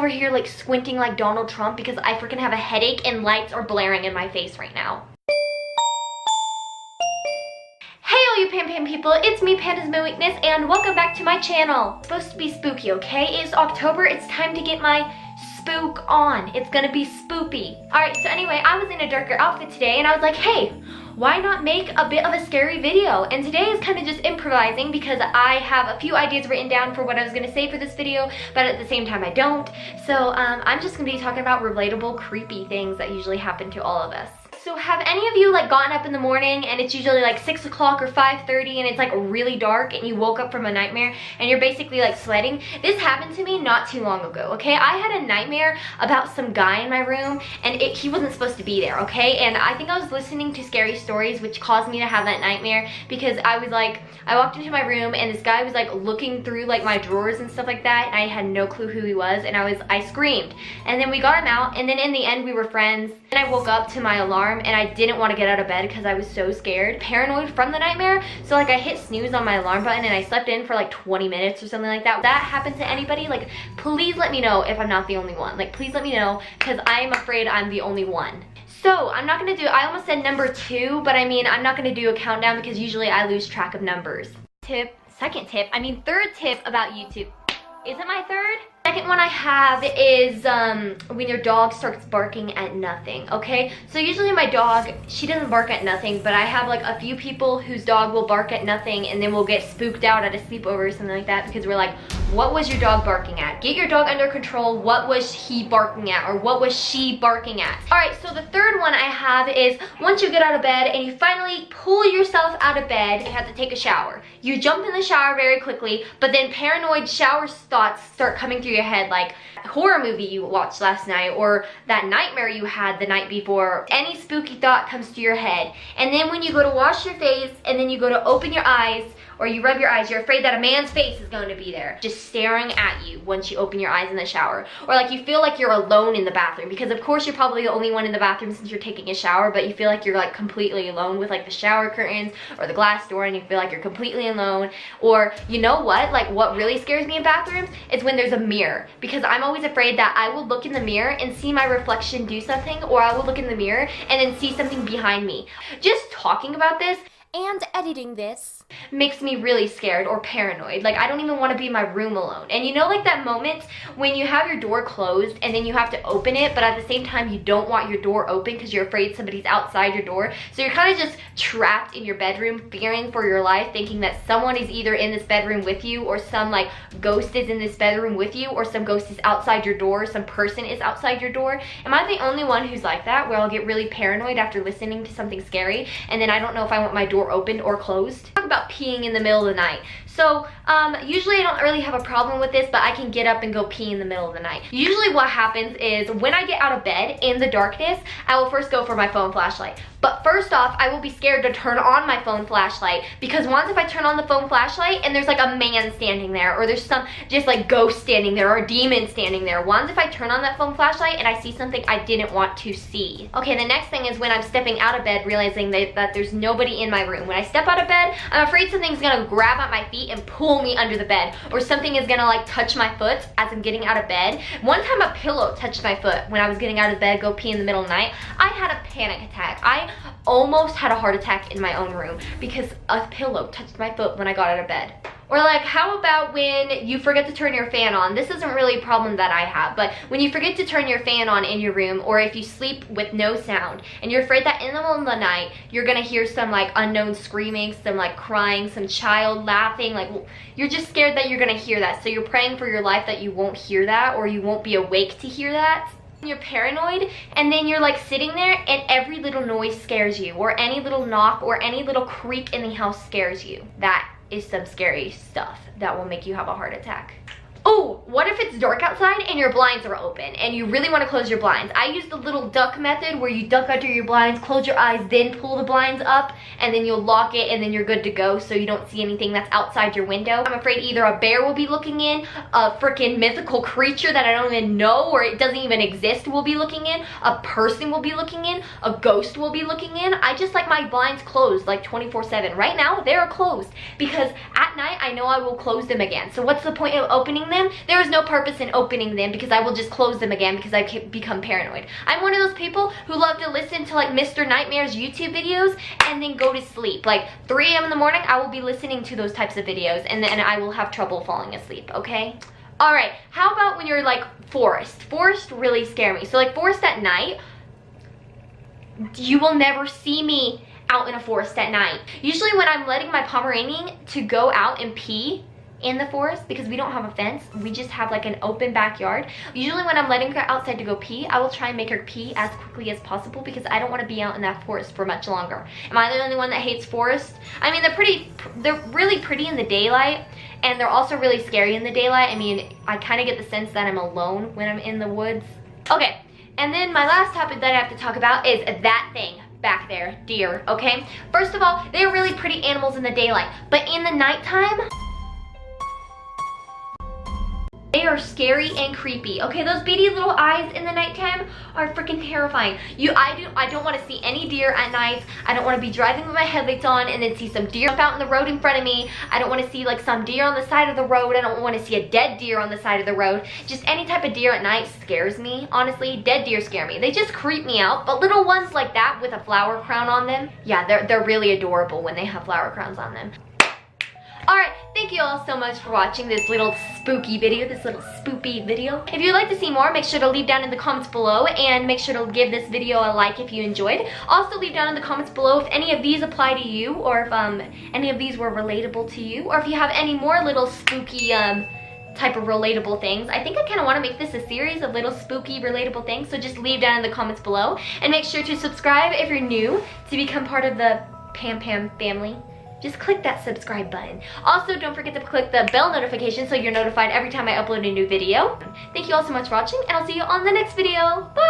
over here like squinting like Donald Trump because I freaking have a headache and lights are blaring in my face right now. Hey all you Pam people, it's me, Panda's My Weakness, and welcome back to my channel. It's supposed to be spooky, okay? It's October, it's time to get my spook on. It's gonna be spoopy. Alright, so anyway, I was in a darker outfit today and I was like, hey, why not make a bit of a scary video? And today is kind of just improvising because I have a few ideas written down for what I was gonna say for this video, but at the same time I don't. So I'm just gonna be talking about relatable, creepy things that usually happen to all of us. So have any of you like gotten up in the morning and it's usually like 6 o'clock or 5:30 and it's like really dark and you woke up from a nightmare and you're basically like sweating? This happened to me not too long ago, okay? I had a nightmare about some guy in my room and he wasn't supposed to be there, okay? And I think I was listening to scary stories which caused me to have that nightmare because I walked into my room and this guy was like looking through like my drawers and stuff like that and I had no clue who he was and I screamed. And then we got him out and then in the end we were friends. And I woke up to my alarm and I didn't want to get out of bed because I was so scared, paranoid from the nightmare. So like I hit snooze on my alarm button and I slept in for like 20 minutes or something like that. If that happened to anybody, like please let me know if I'm not the only one. Like please let me know because I'm afraid I'm the only one. So I'm not gonna do, I almost said number 2, but I mean I'm not gonna do a countdown because usually I lose track of numbers. Third tip about YouTube. Is it my third? Second one I have is when your dog starts barking at nothing, okay? So usually my dog, she doesn't bark at nothing, but I have like a few people whose dog will bark at nothing and then we'll get spooked out at a sleepover or something like that because we're like, what was your dog barking at? Get your dog under control. What was he barking at or what was she barking at? All right, so the third one I have is once you get out of bed and you finally pull yourself out of bed, you have to take a shower. You jump in the shower very quickly, but then paranoid shower thoughts start coming through your head, like a horror movie you watched last night or that nightmare you had the night before. Any spooky thought comes to your head. And then when you go to wash your face and then you go to open your eyes or you rub your eyes, you're afraid that a man's face is going to be there just staring at you once you open your eyes in the shower. Or like you feel like you're alone in the bathroom because of course you're probably the only one in the bathroom since you're taking a shower, but you feel like you're like completely alone with like the shower curtains or the glass door and you feel like you're completely alone. Or you know what, like what really scares me in bathrooms is when there's a mirror, because I'm always afraid that I will look in the mirror and see my reflection do something, or I will look in the mirror and then see something behind me. Just talking about this and editing this makes me really scared or paranoid. Like I don't even want to be in my room alone. And you know like that moment when you have your door closed and then you have to open it, but at the same time you don't want your door open because you're afraid somebody's outside your door. So you're kind of just trapped in your bedroom fearing for your life, thinking that someone is either in this bedroom with you or some like ghost is in this bedroom with you or some ghost is outside your door, some person is outside your door. Am I the only one who's like that, where I'll get really paranoid after listening to something scary and then I don't know if I want my door opened or closed? Talk about peeing in the middle of the night. So usually I don't really have a problem with this, but I can get up and go pee in the middle of the night. Usually what happens is when I get out of bed in the darkness, I will first go for my phone flashlight. But first off, I will be scared to turn on my phone flashlight because once if I turn on the phone flashlight and there's like a man standing there or there's some just like ghost standing there or a demon standing there, once if I turn on that phone flashlight and I see something I didn't want to see. Okay, the next thing is when I'm stepping out of bed realizing that there's nobody in my room. When I step out of bed, I'm afraid something's gonna grab at my feet and pull me under the bed, or something is gonna like touch my foot as I'm getting out of bed. One time a pillow touched my foot when I was getting out of bed, go pee in the middle of the night. I had a panic attack. I almost had a heart attack in my own room because a pillow touched my foot when I got out of bed. Or like, how about when you forget to turn your fan on? This isn't really a problem that I have, but when you forget to turn your fan on in your room, or if you sleep with no sound, and you're afraid that in the middle of the night, you're gonna hear some like unknown screaming, some like crying, some child laughing, like you're just scared that you're gonna hear that. So you're praying for your life that you won't hear that, or you won't be awake to hear that. You're paranoid and then you're like sitting there and every little noise scares you, or any little knock or any little creak in the house scares you. That is some scary stuff that will make you have a heart attack. Oh, what if it's dark outside and your blinds are open and you really want to close your blinds? I use the little duck method where you duck under your blinds, close your eyes, then pull the blinds up, and then you'll lock it and then you're good to go so you don't see anything that's outside your window. I'm afraid either a bear will be looking in, a freaking mythical creature that I don't even know or it doesn't even exist will be looking in, a person will be looking in, a ghost will be looking in. I just like my blinds closed like 24/7. Right now, they're closed because at night I know I will close them again. So what's the point of opening them them, there is no purpose in opening them because I will just close them again because I become paranoid. I'm one of those people who love to listen to like Mr. Nightmare's YouTube videos and then go to sleep. Like 3 a.m. in the morning, I will be listening to those types of videos and then I will have trouble falling asleep, okay? Alright, how about when you're like forest? Forest really scare me. So like forest at night, you will never see me out in a forest at night. Usually when I'm letting my Pomeranian to go out and pee in the forest, because we don't have a fence, we just have like an open backyard. Usually when I'm letting her outside to go pee, I will try and make her pee as quickly as possible because I don't want to be out in that forest for much longer. Am I the only one that hates forests? I mean, they're really pretty in the daylight, and they're also really scary in the daylight. I mean, I kind of get the sense that I'm alone when I'm in the woods. Okay, and then my last topic that I have to talk about is that thing back there, deer, okay? First of all, they're really pretty animals in the daylight, but in the nighttime, they are scary and creepy, okay? Those beady little eyes in the nighttime are freaking terrifying. I don't want to see any deer at night. I don't want to be driving with my headlights on and then see some deer jump out in the road in front of me. I don't want to see like some deer on the side of the road. I don't want to see a dead deer on the side of the road. Just any type of deer at night scares me, honestly. Dead deer scare me. They just creep me out, but little ones like that with a flower crown on them, yeah, they're really adorable when they have flower crowns on them. Alright, thank you all so much for watching this little spooky video, this little spoopy video. If you'd like to see more, make sure to leave down in the comments below and make sure to give this video a like if you enjoyed. Also leave down in the comments below if any of these apply to you or if any of these were relatable to you, or if you have any more little spooky type of relatable things. I think I kind of want to make this a series of little spooky relatable things, so just leave down in the comments below and make sure to subscribe if you're new to become part of the Pam Pam family. Just click that subscribe button. Also, don't forget to click the bell notification so you're notified every time I upload a new video. Thank you all so much for watching, and I'll see you on the next video. Bye!